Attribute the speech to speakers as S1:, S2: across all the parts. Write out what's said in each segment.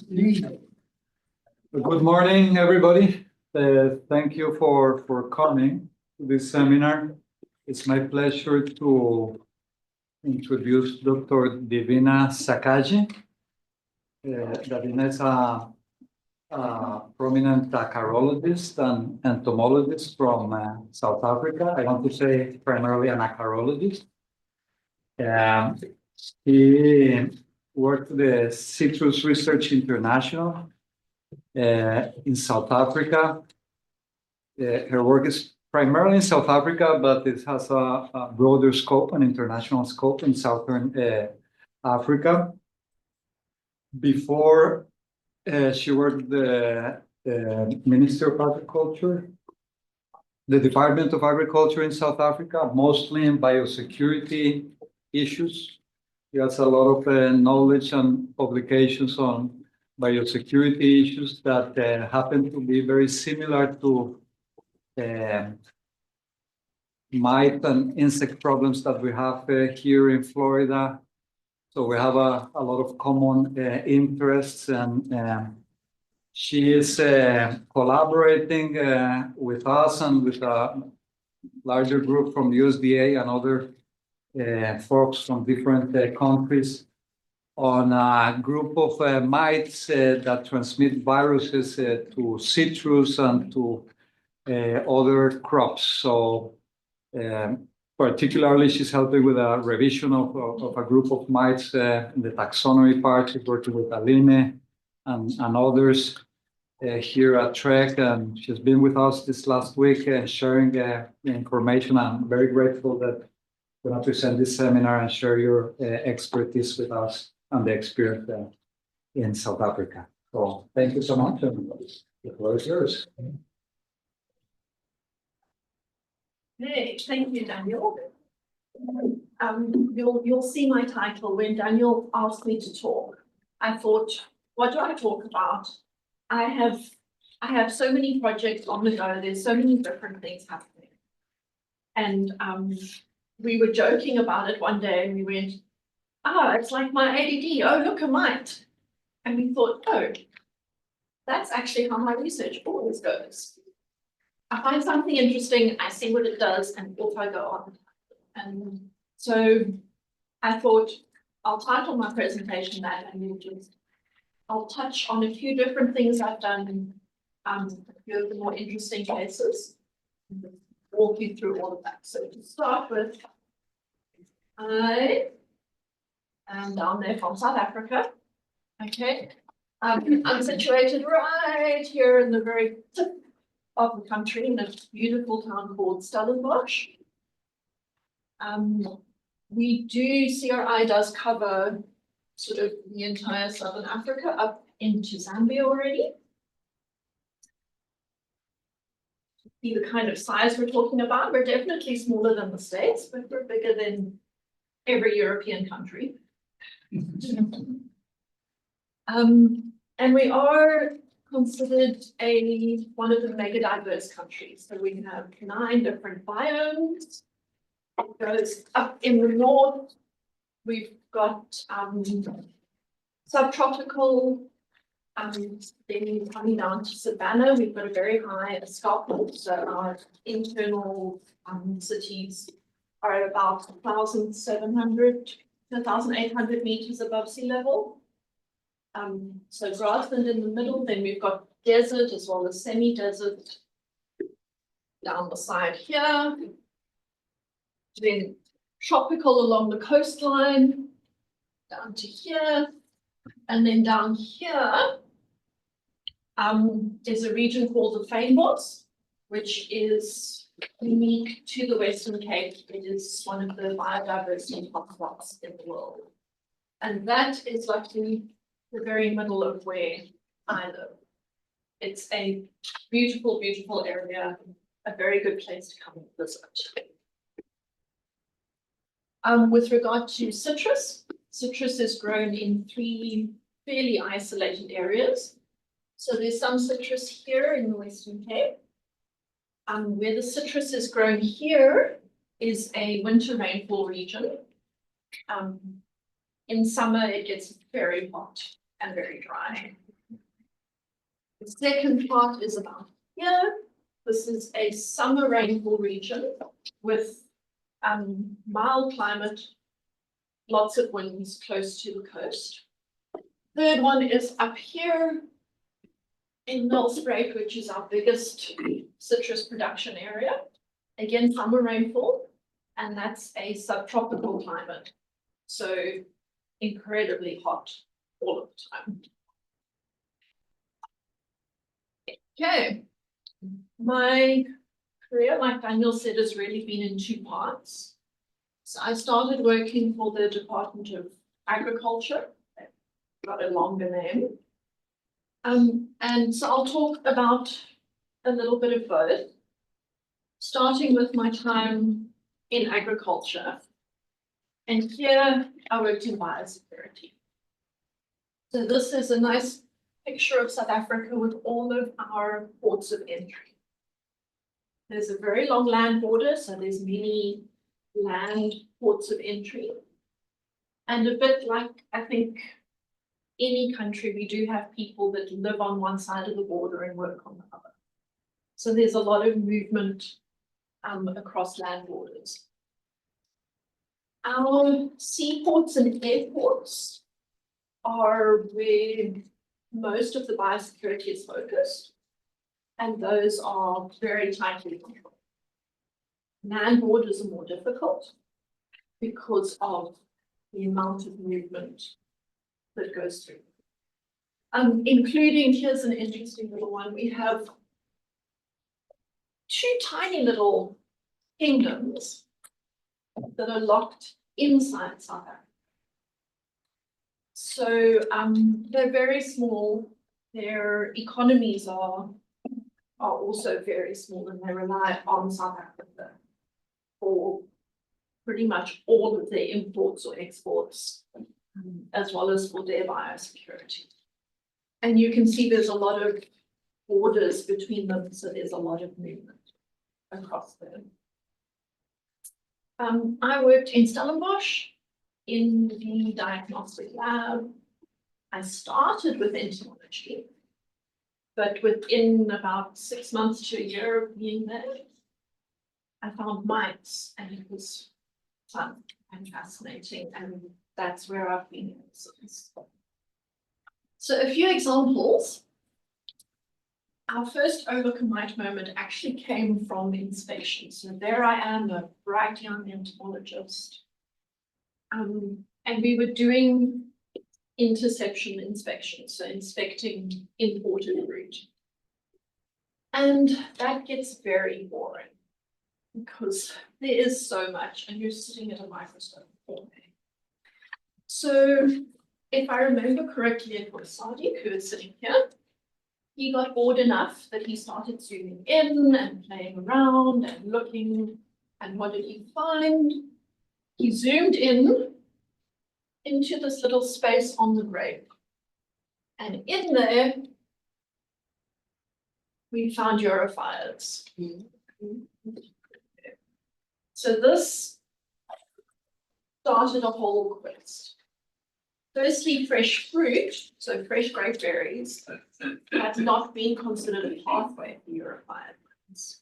S1: Good morning, everybody. Thank you for coming to this seminar. It's my pleasure to introduce Dr. Davina Saccaggi. Davina is a prominent acarologist and entomologist from South Africa. I want to say primarily an acarologist. He worked with the Citrus Research International in South Africa. Her work is primarily in South Africa, but it has a broader scope, an international scope in Southern Africa. Before, she worked the Ministry of Agriculture, the Department of Agriculture in South Africa, mostly in biosecurity issues. He has a lot of knowledge and publications on biosecurity issues that happen to be very similar to mite and insect problems that we have here in Florida. So we have a lot of common interests, and she is collaborating with us and with a larger group from USDA and other folks from different countries on a group of mites that transmit viruses to citrus and to other crops. So particularly, she's helping with a revision of a group of mites in the taxonomy part. She's working with Aline and others here at Trek, and she's been with us this last week sharing information. I'm very grateful that you're going to present this seminar and share your expertise with us and the experience in South Africa. So thank you so much, and the floor is yours.
S2: Hey, thank you, Daniel. You'll see my title. When Daniel asked me to talk, I thought, what do I talk about? I have so many projects on the go. There's so many different things happening. And we were joking about it one day, and we went, it's like my ADD. Oh, look, a mite. And we thought, oh, that's actually how my research always goes. I find something interesting, I see what it does, and off I go on. And so I thought I'll title my presentation that, and I'll touch on a few different things I've done, a few of the more interesting cases, and walk you through all of that. So to start with, I am down there from South Africa. Okay. I'm situated right here in the very tip of the country in a beautiful town called Stellenbosch. CRI does cover sort of the entire Southern Africa up into Zambia already. See the kind of size we're talking about. We're definitely smaller than the States, but we're bigger than every European country. And we are considered one of the mega diverse countries. So we have 9 different biomes. It goes up in the north. We've got subtropical, then coming down to savanna. We've got a very high escarpment. So our internal cities are about 1,700 to 1,800 meters above sea level. So grassland in the middle, then we've got desert as well as semi-desert down the side here. Then tropical along the coastline, down to here. And then down here is a region called the fynbos, which is unique to the Western Cape. It is one of the biodiversity hotspots in the world. And that is luckily the very middle of where I live. It's a beautiful, beautiful area, a very good place to come and visit. With regard to citrus, citrus is grown in 3 fairly isolated areas. So there's some citrus here in the Western Cape. Where the citrus is grown here is a winter rainfall region. In summer, it gets very hot and very dry. The second part is about here. This is a summer rainfall region with mild climate, lots of winds close to the coast. Third one is up here in Nelspruit, which is our biggest citrus production area. Again, summer rainfall, and that's a subtropical climate. So incredibly hot all of the time. Okay, my career, like Daniel said, has really been in two parts. So I started working for the Department of Agriculture, got a longer name. And so I'll talk about a little bit of both, starting with my time in agriculture. And here I worked in biosecurity. So this is a nice picture of South Africa with all of our ports of entry. There's a very long land border, so there's many land ports of entry. And a bit like, I think, any country, we do have people that live on one side of the border and work on the other. So there's a lot of movement across land borders. Our seaports and airports are where most of the biosecurity is focused, and those are very tightly controlled. Land borders are more difficult because of the amount of movement that goes through. Including, here's an interesting little one, we have two tiny little kingdoms that are locked inside South Africa. So they're very small, their economies are also very small, and they rely on South Africa for pretty much all of their imports or exports, as well as for their biosecurity. And you can see there's a lot of borders between them, so there's a lot of movement across them. I worked in Stellenbosch in the diagnostic lab. I started with entomology, but within about 6 months to a year of being there, I found mites, and it was fun and fascinating, and that's where I've been ever since. So a few examples. Our first overcome mite moment actually came from inspection. So there I am, a bright young entomologist. And we were doing interception inspection, so inspecting imported fruit. And that gets very boring because there is so much, and you're sitting at a microscope all day. So if I remember correctly, it was Sadiq who is sitting here. He got bored enough that he started zooming in and playing around and looking. And what did he find? He zoomed in into this little space on the grape. And in there, we found europhiles. So this started a whole quest. Firstly, fresh fruit, so fresh grape berries, had not been considered a pathway for europhiles.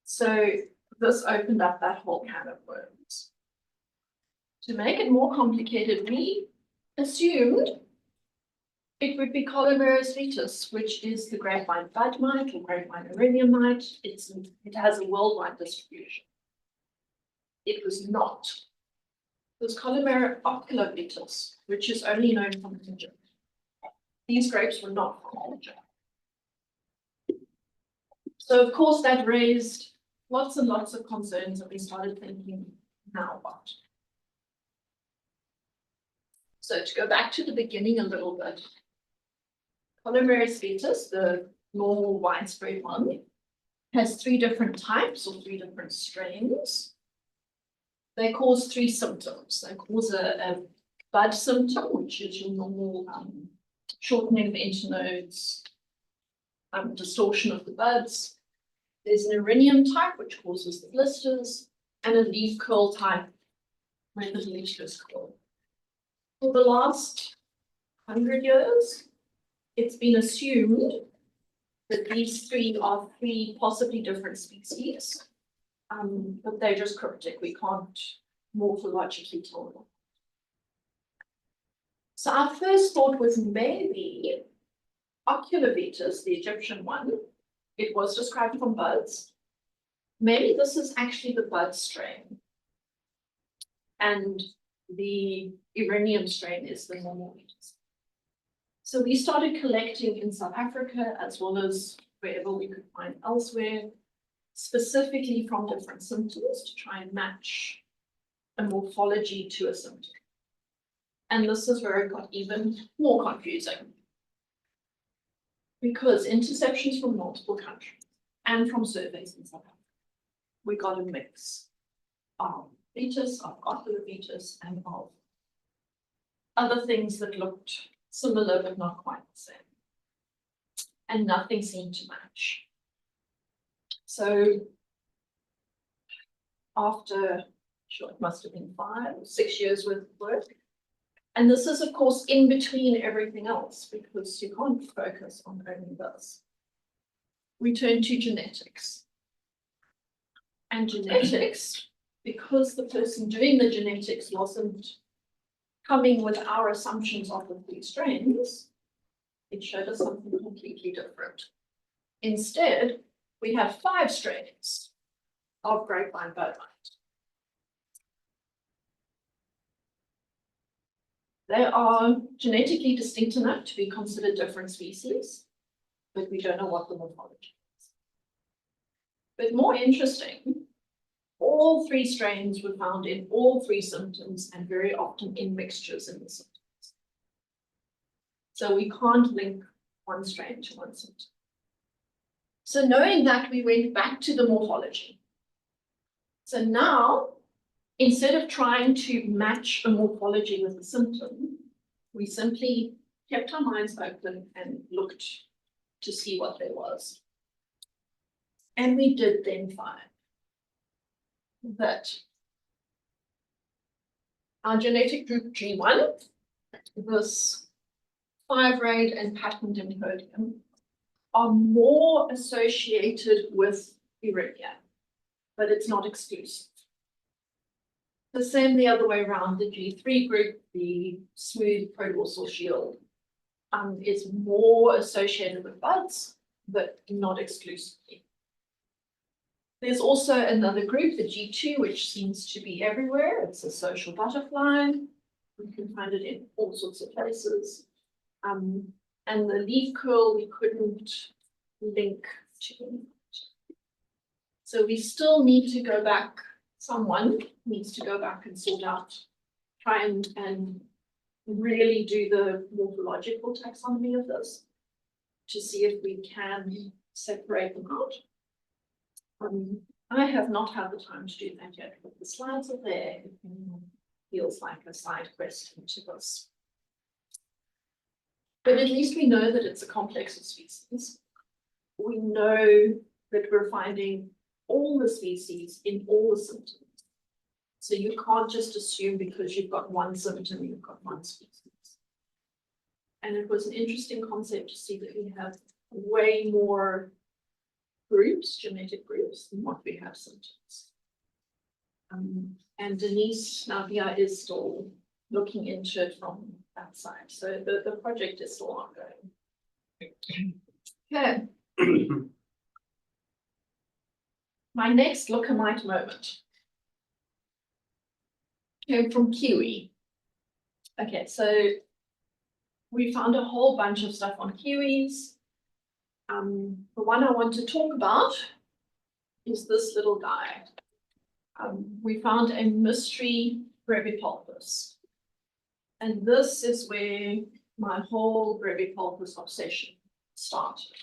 S2: So this opened up that whole can of worms. To make it more complicated, we assumed it would be Colomeris vetus, which is the grapevine bud mite or grapevine erinium mite. It has a worldwide distribution. It was not. It was Columera oculovetus, which is only known from Egypt. These grapes were not from Egypt. So of course that raised lots and lots of concerns, and we started thinking, now what? So to go back to the beginning a little bit, Colomeris vetus, the normal widespread one, has 3 different types or 3 different strains. They cause 3 symptoms. They cause a bud symptom, which is your normal shortening of internodes, distortion of the buds. There's an erinium type, which causes the blisters, and a leaf curl type, where the leaves just curl. For the last 100 years, it's been assumed that these three are three possibly different species. But they're just cryptic. We can't morphologically tell them. So our first thought was maybe Oculovetus, the Egyptian one. It was described from buds. Maybe this is actually the bud strain. And the Iranian strain is the normal Mites. So we started collecting in South Africa as well as wherever we could find elsewhere, specifically from different symptoms to try and match a morphology to a symptom. And this is where it got even more confusing. Because interceptions from multiple countries and from surveys in South Africa, we got a mix of Vetus, of Oculovetus, and of other things that looked similar but not quite the same. And nothing seemed to match. So after, sure, it must have been 5 or 6 years worth of work. And this is, of course, in between everything else, because you can't focus on only this. We turn to genetics. And genetics, because the person doing the genetics wasn't coming with our assumptions of the 3 strains, it showed us something completely different. Instead, we have 5 strains of grapevine bowmite. They are genetically distinct enough to be considered different species, but we don't know what the morphology is. But more interesting, all 3 strains were found in all 3 symptoms and very often in mixtures in the symptoms. So we can't link one strain to one symptom. So knowing that, we went back to the morphology. So now, instead of trying to match a morphology with a symptom, we simply kept our minds open and looked to see what there was. And we did then find that our genetic group G1, this 5-rayed and patterned encodium, are more associated with Erythia, but it's not exclusive. The same the other way around, the G3 group, the smooth prodorsal shield, is more associated with buds, but not exclusively. There's also another group, the G2, which seems to be everywhere. It's a social butterfly. We can find it in all sorts of places. And the leaf curl, we couldn't link to. So we still need to go back. Someone needs to go back and sort out, try and really do the morphological taxonomy of this to see if we can separate them out. I have not had the time to do that yet, but the slides are there if anyone feels like a side quest into this. But at least we know that it's a complex of species. We know that we're finding all the species in all the symptoms. So you can't just assume because you've got one symptom, you've got one species. And it was an interesting concept to see that we have way more groups, genetic groups, than what we have symptoms. And Denise Navia is still looking into it from that side. So the project is still ongoing. Okay. My next look-a-mite moment came from kiwi. Okay, so we found a whole bunch of stuff on kiwis. The one I want to talk about is this little guy. We found a mystery Brevipalpus. And this is where my whole Brevipalpus obsession started.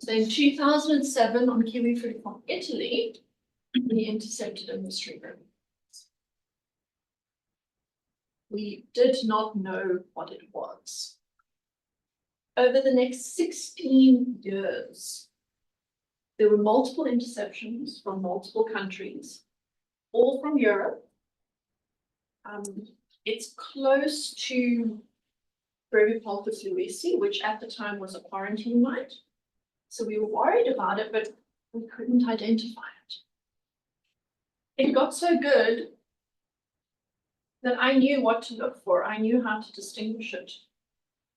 S2: So in 2007, on kiwi fruit from Italy, we intercepted a mystery Brevipalpus. We did not know what it was. Over the next 16 years, there were multiple interceptions from multiple countries, all from Europe. It's close to Brevipalpus lewisi, which at the time was a quarantine mite. So we were worried about it, but we couldn't identify it. It got so good that I knew what to look for. I knew how to distinguish it.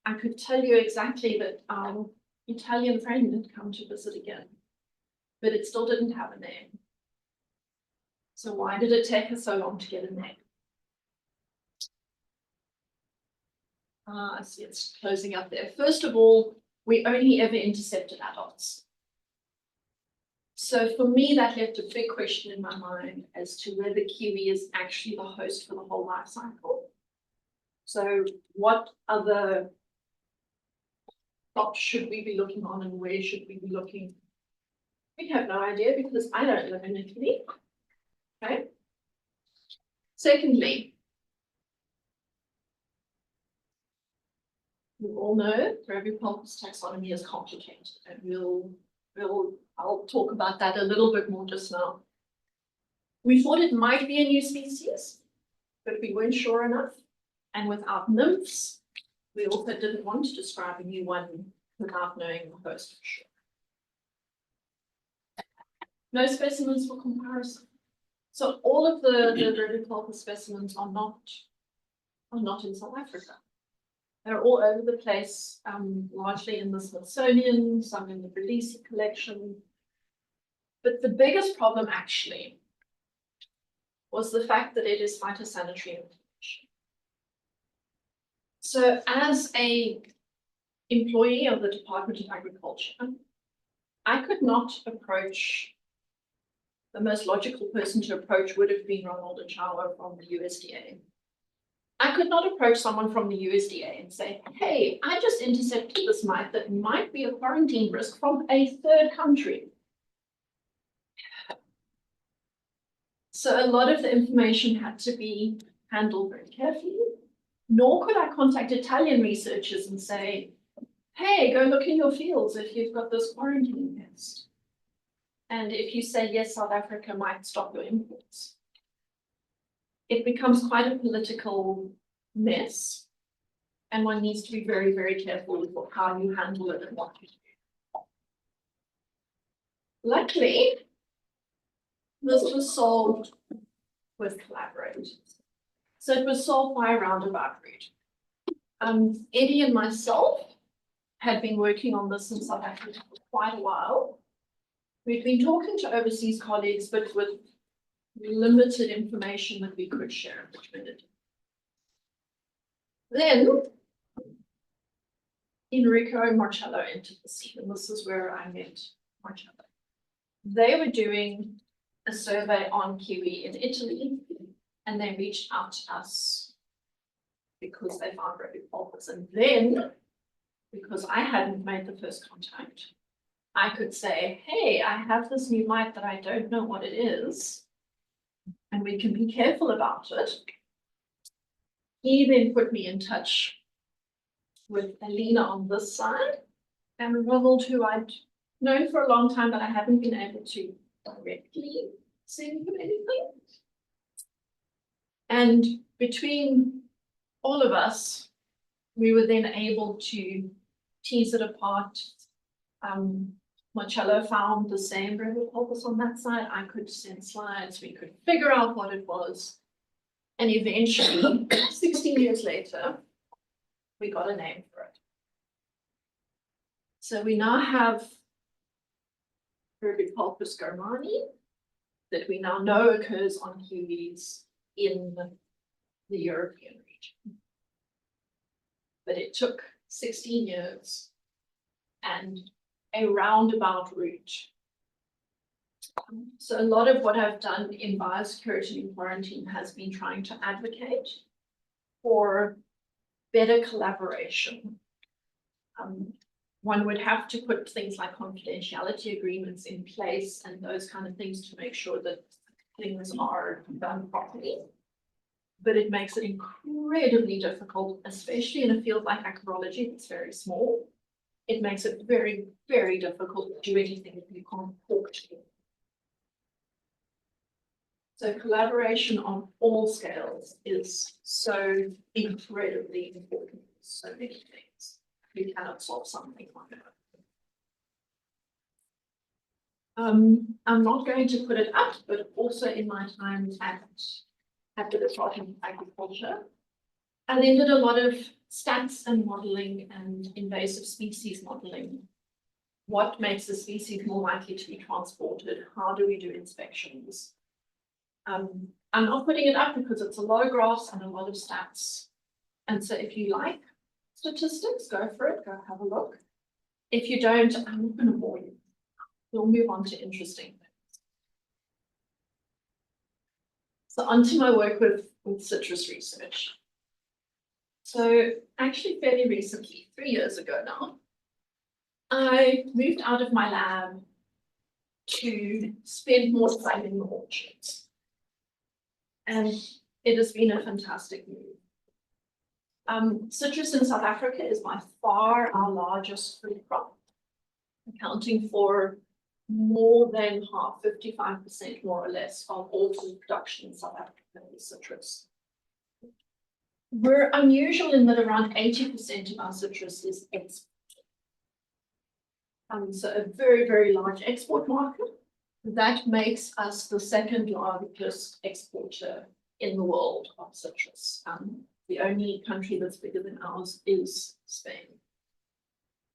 S2: I could tell you exactly that our Italian friend had come to visit again, but it still didn't have a name. So why did it take us so long to get a name? I see it's closing up there. First of all, we only ever intercepted adults. So for me, that left a big question in my mind as to whether kiwi is actually the host for the whole life cycle. So what other crops should we be looking on and where should we be looking? We have no idea because I don't live in Italy. Okay. Secondly, we all know Brevipalpus taxonomy is complicated, and I'll talk about that a little bit more just now. We thought it might be a new species, but we weren't sure enough. And without nymphs, we also didn't want to describe a new one without knowing the host for sure. No specimens for comparison. So all of the Brevipalpus specimens are not in South Africa. They're all over the place, largely in the Smithsonian, some in the Brevipalpus collection. But the biggest problem actually was the fact that it is phytosanitary information. So as an employee of the Department of Agriculture, I could not approach, the most logical person to approach would have been Ronald Achawa from the USDA. I could not approach someone from the USDA and say, hey, I just intercepted this mite that might be a quarantine risk from a third country. So a lot of the information had to be handled very carefully, nor could I contact Italian researchers and say, hey, go look in your fields if you've got this quarantine pest. And if you say, yes, South Africa might stop your imports. It becomes quite a political mess, and one needs to be very, very careful with how you handle it and what you do. Luckily, this was solved with collaborators. So it was solved by a roundabout route. Eddie and myself had been working on this in South Africa for quite a while. We'd been talking to overseas colleagues, but with limited information that we could share, which we did. Then Enrico and Marcello entered the scene, and this is where I met Marcello. They were doing a survey on kiwi in Italy, and they reached out to us because they found Brevipalpus. And then, because I hadn't made the first contact, I could say, hey, I have this new mite that I don't know what it is, and we can be careful about it. He then put me in touch with Alina on this side, and Ronald, who I'd known for a long time, but I haven't been able to directly send him anything. And between all of us, we were then able to tease it apart. Marcello found the same Brevipalpus on that side. I could send slides, we could figure out what it was. And eventually, 16 years later, we got a name for it. So we now have Brevipalpus garmani that we now know occurs on kiwis in the European region. But it took 16 years and a roundabout route. So a lot of what I've done in biosecurity and quarantine has been trying to advocate for better collaboration. One would have to put things like confidentiality agreements in place and those kind of things to make sure that things are done properly. But it makes it incredibly difficult, especially in a field like acarology that's very small. It makes it very, very difficult to do anything if you can't talk to them. So collaboration on all scales is so incredibly important. so many things. You cannot solve something like that. I'm not going to put it up, but also in my time at the Department of Agriculture, I then did a lot of stats and modeling and invasive species modeling. What makes a species more likely to be transported? How do we do inspections? I'm not putting it up because it's a lot of graphs and a lot of stats. And so if you like statistics, go for it, go have a look. If you don't, I'm not going to bore you. We'll move on to interesting things. So onto my work with citrus research. So actually fairly recently, 3 years ago now, I moved out of my lab to spend more time in the orchards. And it has been a fantastic move. Citrus in South Africa is by far our largest food crop, accounting for more than half, 55% more or less, of all food production in South Africa is citrus. We're unusual in that around 80% of our citrus is exported. So a very, very large export market. That makes us the second largest exporter in the world of citrus. The only country that's bigger than ours is Spain.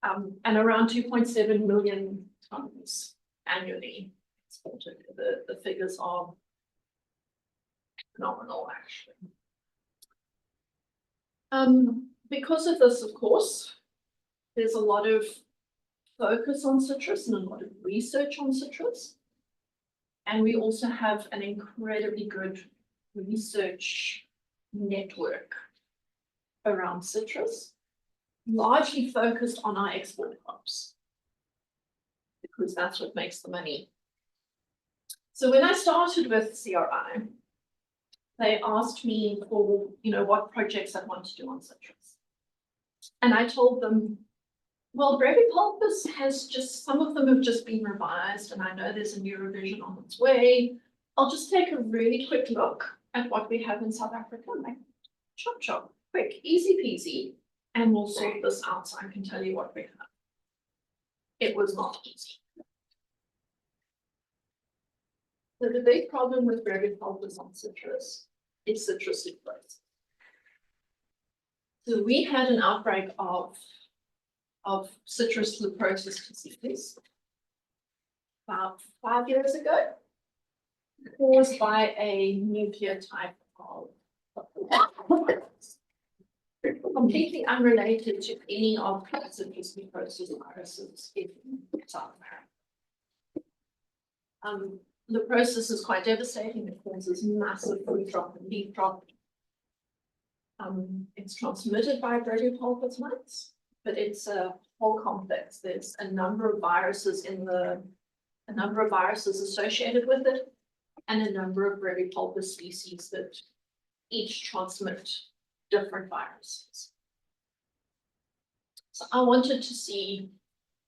S2: And around 2.7 million tons annually exported. The figures are phenomenal, actually. Because of this, of course, there's a lot of focus on citrus and a lot of research on citrus. And we also have an incredibly good research network around citrus, largely focused on our export crops, because that's what makes the money. So when I started with CRI, they asked me for, what projects I want to do on citrus. And I told them, well, Brevipalpus has some of them have just been revised, and I know there's a new revision on its way. I'll just take a really quick look at what we have in South Africa, like chop chop, quick, easy peasy, and we'll sort this out so I can tell you what we have. It was not easy. So the big problem with Brevipalpus on citrus is citrus leprosis. So we had an outbreak of citrus leprosis disease about 5 years ago, caused by a nucleotide of virus, completely unrelated to any of the citrus leprosis viruses in South America. Leprosis is quite devastating. It causes massive fruit drop and leaf drop. It's transmitted by Brevipalpus mites, but it's a whole complex. There's a number of viruses associated with it, and a number of Brevipalpus species that each transmit different viruses. So I wanted to see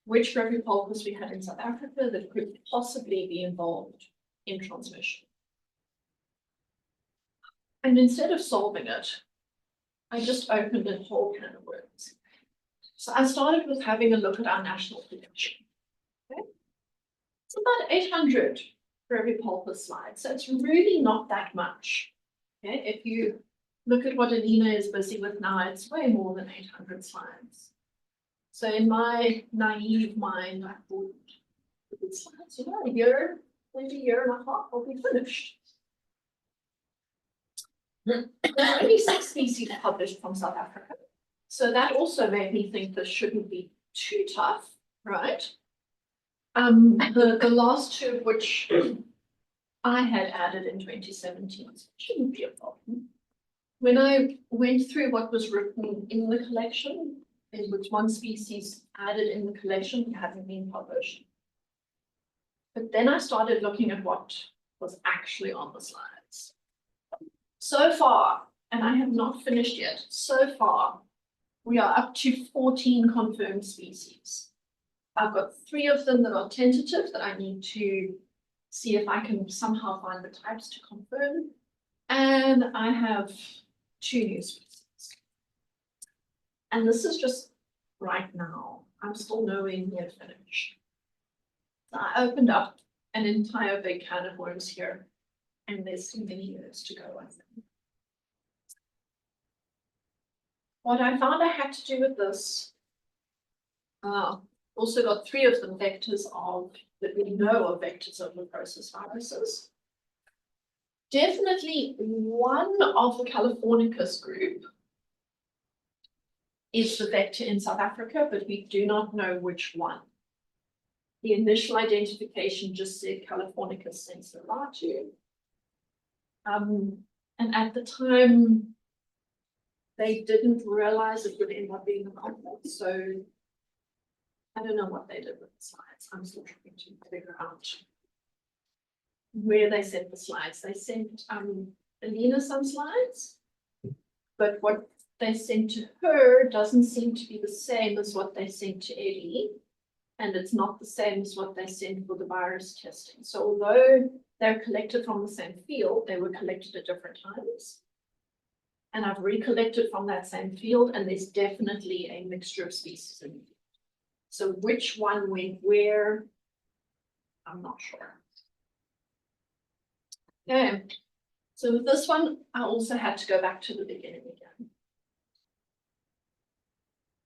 S2: which Brevipalpus we had in South Africa that could possibly be involved in transmission. And instead of solving it, I just opened a whole can of worms. So I started with having a look at our national collection. Okay? It's about 800 Brevipalpus slides, so it's really not that much. Okay? If you look at what Alina is busy with now, it's way more than 800 slides. So in my naive mind, I thought, with slides, a year, maybe a year and a half, I'll be finished. There are only 6 species published from South Africa. So that also made me think this shouldn't be too tough, right? The last 2 of which I had added in 2017, so it shouldn't be a problem. When I went through what was written in the collection, there was 1 species added in the collection that hadn't been published. But then I started looking at what was actually on the slides. So far, and I have not finished yet, so far, we are up to 14 confirmed species. I've got 3 of them that are tentative that I need to see if I can somehow find the types to confirm. And I have 2 new species. And this is just right now. I'm still nowhere near finished. So I opened up an entire big can of worms here, and there's so many years to go, I think. What I found I had to do with this, also got 3 of them vectors of, that we know are vectors of necrosis viruses. Definitely one of the Californicus group is the vector in South Africa, but we do not know which one. The initial identification just said Californicus sensoratu. And at the time, they didn't realize it would end up being a complex. So I don't know what they did with the slides. I'm still trying to figure out where they sent the slides. They sent Alina some slides, but what they sent to her doesn't seem to be the same as what they sent to Eddie. And it's not the same as what they sent for the virus testing. So although they're collected from the same field, they were collected at different times. And I've recollected from that same field, and there's definitely a mixture of species in it. So which one went where, I'm not sure. Okay, so with this one, I also had to go back to the beginning again.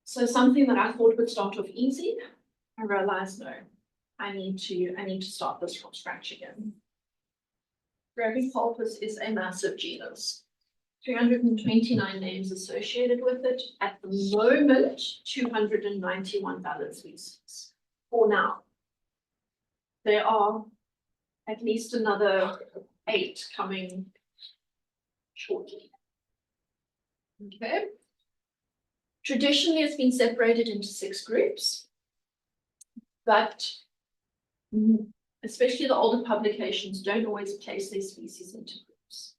S2: So something that I thought would start off easy, I realized no, I need to start this from scratch again. Brevipalpus is a massive genus. 329 names associated with it. At the moment, 291 valid species. For now. There are at least another 8 coming shortly. Okay. Traditionally, it's been separated into 6 groups. But especially the older publications don't always place their species into groups.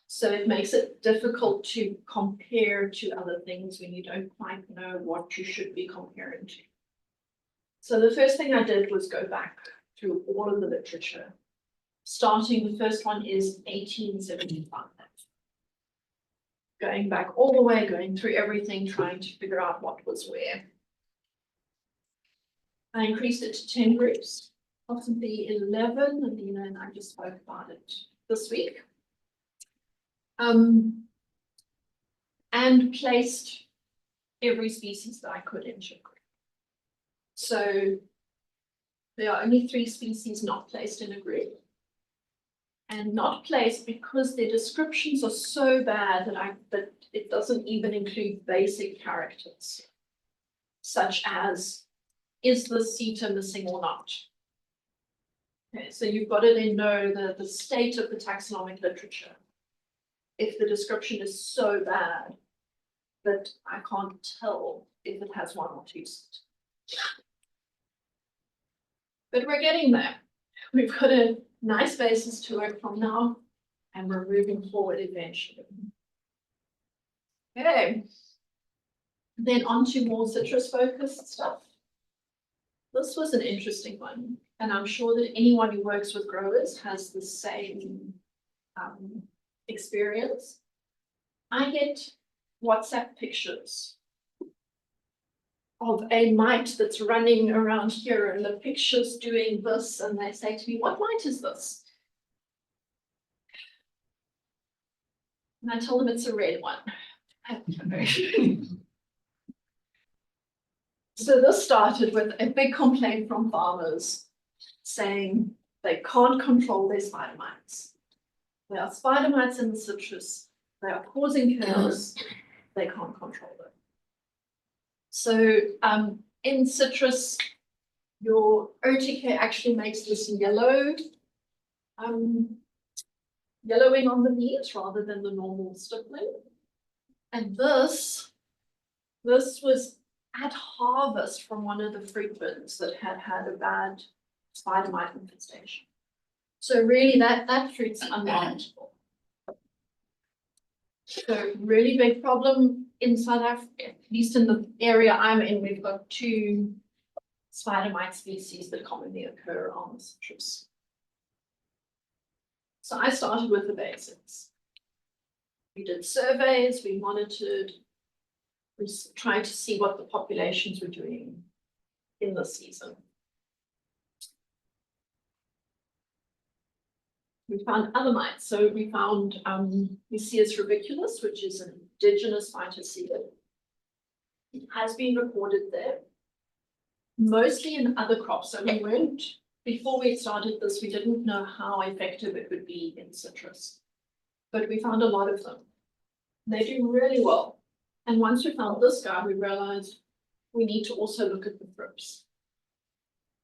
S2: So it makes it difficult to compare to other things when you don't quite know what you should be comparing to. So the first thing I did was go back through all of the literature. Starting, the first one is 1875. Going back all the way, going through everything, trying to figure out what was where. I increased it to 10 groups, possibly 11, Alina and I just spoke about it this week. And placed every species that I could into a group. So there are only 3 species not placed in a group. And not placed because their descriptions are so bad that it doesn't even include basic characters, such as, is the CETA missing or not? Okay, so you've got to then know the state of the taxonomic literature. If the description is so bad that I can't tell if it has 1 or 2 CETA. But we're getting there. We've got a nice basis to work from now, and we're moving forward eventually. Okay. Then on to more citrus-focused stuff. This was an interesting one, and I'm sure that anyone who works with growers has the same experience. I get WhatsApp pictures of a mite that's running around here, and the picture's doing this, and they say to me, what mite is this? And I tell them it's a red one. So this started with a big complaint from farmers saying they can't control their spider mites. There are spider mites in the citrus, they are causing chaos, they can't control them. So in citrus, your urticaria actually makes this yellow, yellowing on the leaves rather than the normal stippling. And this was at harvest from one of the fruit bins that had a bad spider mite infestation. So really that fruit's unmanageable. So really big problem in South Africa, at least in the area I'm in, we've got 2 spider mite species that commonly occur on the citrus. So I started with the basics. We did surveys, we monitored we tried to see what the populations were doing in the season. We found other mites. So we found Mucius rubiculus, which is an indigenous phytocidal. It has been recorded there, mostly in other crops. So we weren't, before we started this, we didn't know how effective it would be in citrus, but we found a lot of them. They do really well. And once we found this guy, we realized we need to also look at the thrips,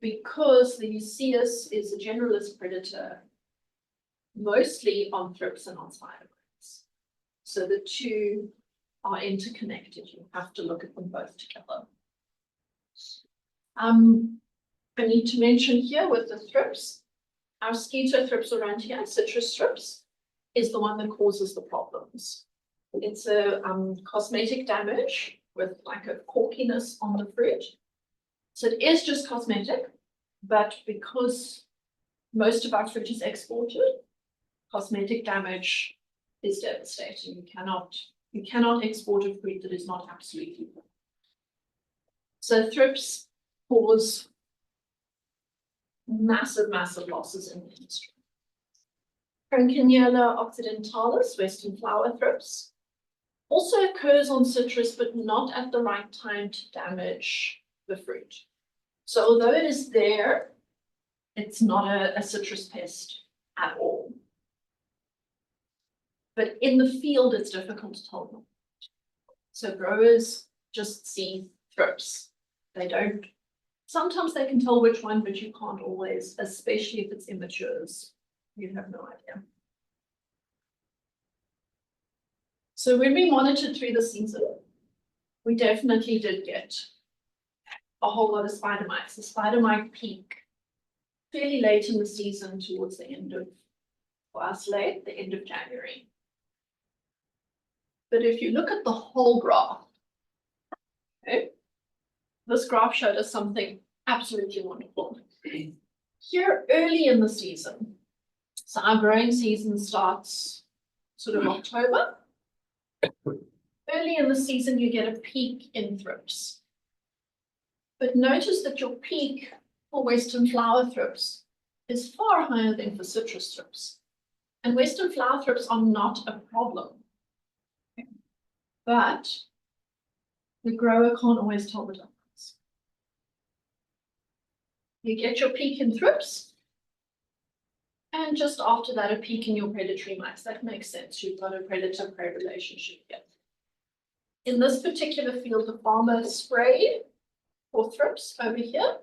S2: because the Mucius is a generalist predator, mostly on thrips and on spider mites. So the two are interconnected. You have to look at them both together. I need to mention here with the thrips, our Schizothrips aurantia, citrus thrips, is the one that causes the problems. It's a cosmetic damage with like a corkiness on the fruit. So it is just cosmetic, but because most of our fruit is exported, cosmetic damage is devastating. You cannot export a fruit that is not absolutely perfect. So thrips cause massive, massive losses in the industry. Frankinella occidentalis, western flower thrips, also occurs on citrus, but not at the right time to damage the fruit. So although it is there, it's not a citrus pest at all. But in the field, it's difficult to tell them. So growers just see thrips. They don't, sometimes they can tell which one, but you can't always, especially if it's immatures. You have no idea. So when we monitored through the season, we definitely did get a whole lot of spider mites. The spider mite peak fairly late in the season, towards the end of, for us late, the end of January. But if you look at the whole graph, okay, this graph showed us something absolutely wonderful. Here early in the season, so our growing season starts sort of October. Early in the season, you get a peak in thrips. But notice that your peak for western flower thrips is far higher than for citrus thrips. And western flower thrips are not a problem. But the grower can't always tell the difference. You get your peak in thrips, and just after that, a peak in your predatory mites. That makes sense. You've got a predator-prey relationship here. In this particular field, the farmer sprayed for thrips over here,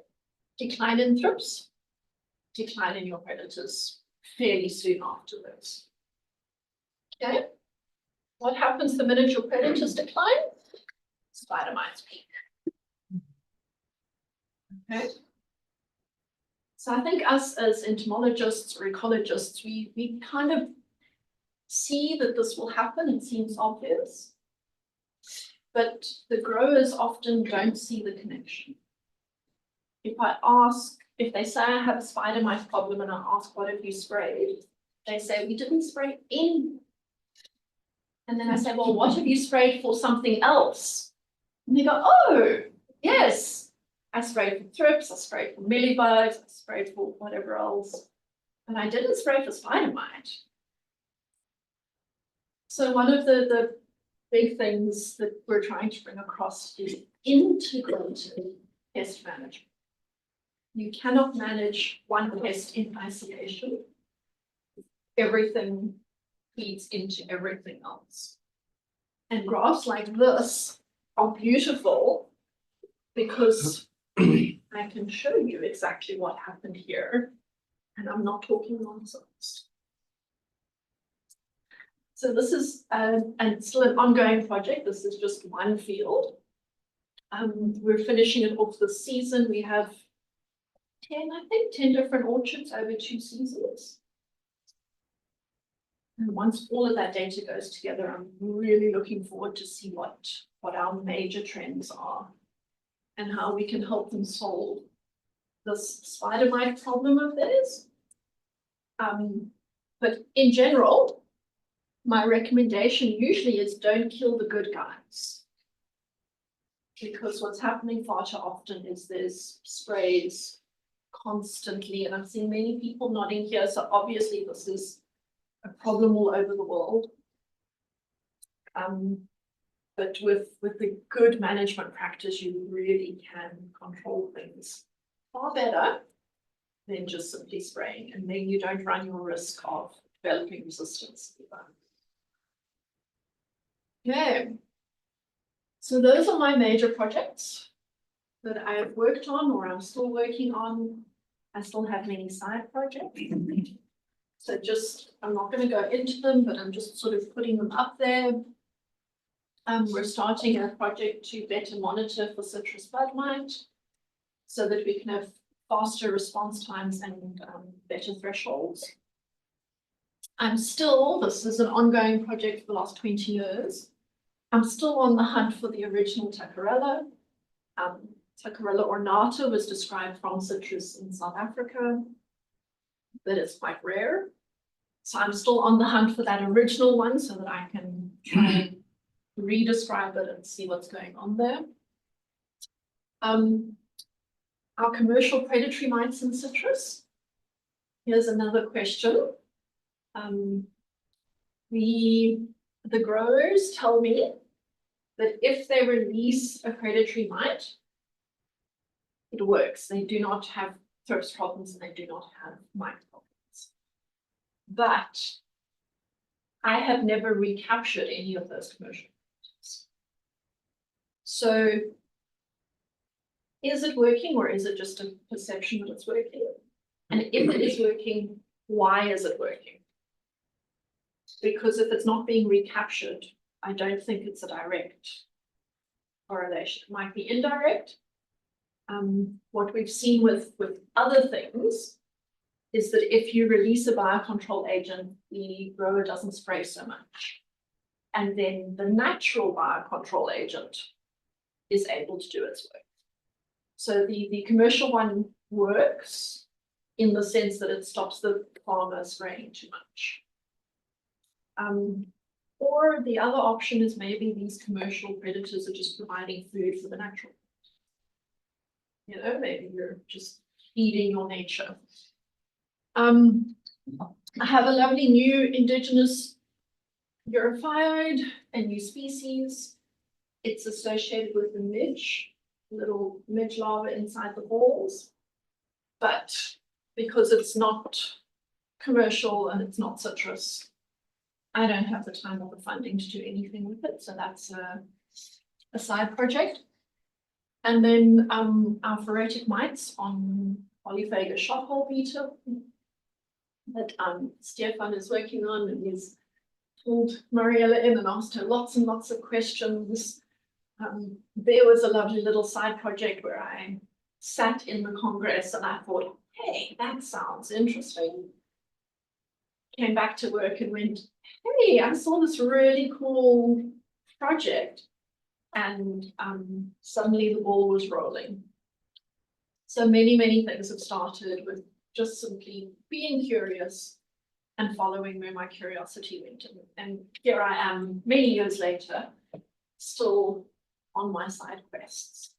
S2: decline in thrips, decline in your predators fairly soon afterwards. Okay. What happens the minute your predators decline? Spider mites peak. Okay. So I think us as entomologists or ecologists, we kind of see that this will happen. It seems obvious. But the growers often don't see the connection. If I ask, if they say I have a spider mite problem and I ask, what have you sprayed? They say, we didn't spray any. And then I say, well, what have you sprayed for something else? And they go, oh, yes, I sprayed for thrips, I sprayed for mealybugs, I sprayed for whatever else. And I didn't spray for spider mite. So one of the big things that we're trying to bring across is integrated pest management. You cannot manage one pest in isolation. Everything feeds into everything else. And graphs like this are beautiful because I can show you exactly what happened here, and I'm not talking nonsense. So this is and still an ongoing project. This is just one field. We're finishing it off this season. We have 10 different orchards over 2 seasons. And once all of that data goes together, I'm really looking forward to see what our major trends are and how we can help them solve this spider mite problem of theirs. But in general, my recommendation usually is don't kill the good guys. Because what's happening far too often is there's sprays constantly, and I've seen many people nodding here, so obviously this is a problem all over the world. But with the good management practice, you really can control things far better than just simply spraying, and then you don't run your risk of developing resistance. Okay, so those are my major projects that I have worked on or I'm still working on. I still have many side projects. So I'm not going to go into them, but I'm just sort of putting them up there. We're starting a project to better monitor for citrus bud mite so that we can have faster response times and better thresholds. This is an ongoing project for the last 20 years. I'm still on the hunt for the original Tacarella. Tacarella ornata was described from citrus in South Africa, but it's quite rare. So I'm still on the hunt for that original one so that I can try and re-describe it and see what's going on there. Our commercial predatory mites in citrus. Here's another question. The growers tell me that if they release a predatory mite, it works. They do not have thrips problems and they do not have mite problems. But I have never recaptured any of those commercial products. So is it working, or is it just a perception that it's working? And if it is working, why is it working? Because if it's not being recaptured, I don't think it's a direct correlation. It might be indirect. What we've seen with other things is that if you release a biocontrol agent, the grower doesn't spray so much. And then the natural biocontrol agent is able to do its work. So the commercial one works in the sense that it stops the farmer spraying too much. Or the other option is maybe these commercial predators are just providing food for the natural. You know, maybe you're just feeding your nature. I have a lovely new indigenous Europhiid, a new species. It's associated with the midge, little midge larva inside the balls. But because it's not commercial and it's not citrus, I don't have the time or the funding to do anything with it. So that's a side project. And then our phoratic mites on Polyphagus shophole beetle that Stefan is working on, and he's pulled Mariella in and asked her lots and lots of questions. There was a lovely little side project where I sat in the Congress and I thought, hey, that sounds interesting. Came back to work and went, hey, I saw this really cool project. And suddenly the ball was rolling. So many, many things have started with just simply being curious and following where my curiosity went. And here I am, many years later, still on my side quests.